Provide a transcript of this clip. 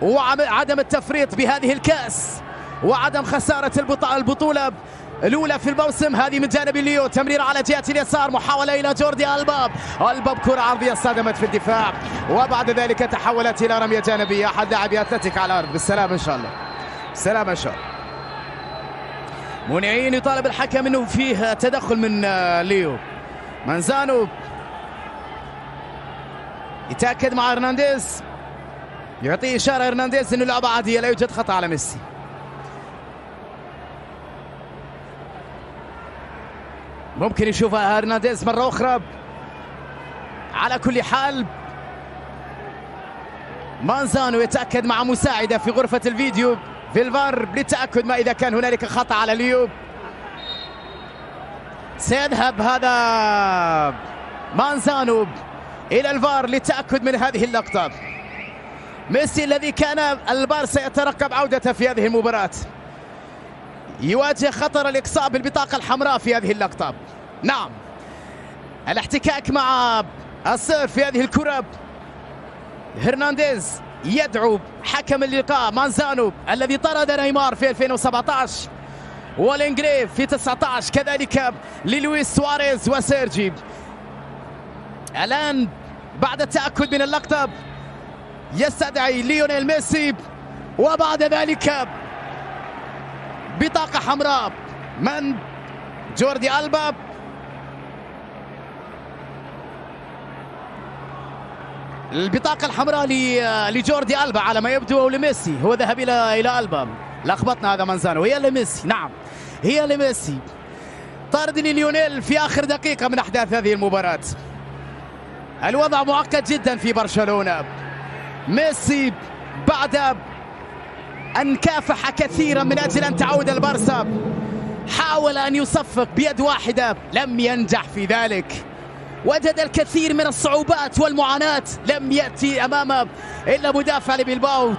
وعدم التفريط بهذه الكأس وعدم خسارة البطولة الأولى في الموسم. هذه من جانب ليو، تمرير على جهة اليسار، محاولة إلى جوردي ألبا، كرة عرضية صدمت في الدفاع وبعد ذلك تحولت إلى رمية جانبية. أحد لاعبي أتلتيك على الأرض. بالسلامة إن شاء الله، بالسلامة إن شاء الله. منعين يطالب الحكم أنه فيه تدخل من ليو. مانزانو يتأكد مع هرنانديز، يعطيه إشارة هرنانديز أنه لعبة عادية، لا يوجد خطأ على ميسي. ممكن يشوفها هرنانديز مرة أخرى. على كل حال مانزانو يتأكد مع مساعدة في غرفة الفيديو في الفار للتأكد ما إذا كان هنالك خطأ على ليو. سيذهب هذا مانزانو إلى الفار للتأكد من هذه اللقطة. ميسي الذي كان البارسا يترقب عودته في هذه المباراة يواجه خطر الإقصاء بالبطاقة الحمراء في هذه اللقطة. نعم، الاحتكاك مع الصير في هذه الكرة. هرنانديز يدعو حكم اللقاء مانزانو الذي طرد نيمار في 2017 والإنجليف في 19، كذلك للويس سواريز وسيرجي. الآن بعد التأكد من اللقطة يستدعي ليونيل ميسي وبعد ذلك بطاقة حمراء من جوردي ألبا. البطاقة الحمراء لجوردي ألبا على ما يبدو، أو لميسي، هو ذهب إلى ألبا. لخبطنا هذا مانزانو، هي لميسي. نعم هي لميسي. طرد لليونيل في آخر دقيقة من أحداث هذه المباراة. الوضع معقد جدا في برشلونة. ميسي بعد أن كافح كثيرا من أجل أن تعود البارسا حاول أن يصفق بيد واحدة، لم ينجح في ذلك. وجد الكثير من الصعوبات والمعاناة، لم يأتي أمامه إلا مدافع لبيلباو.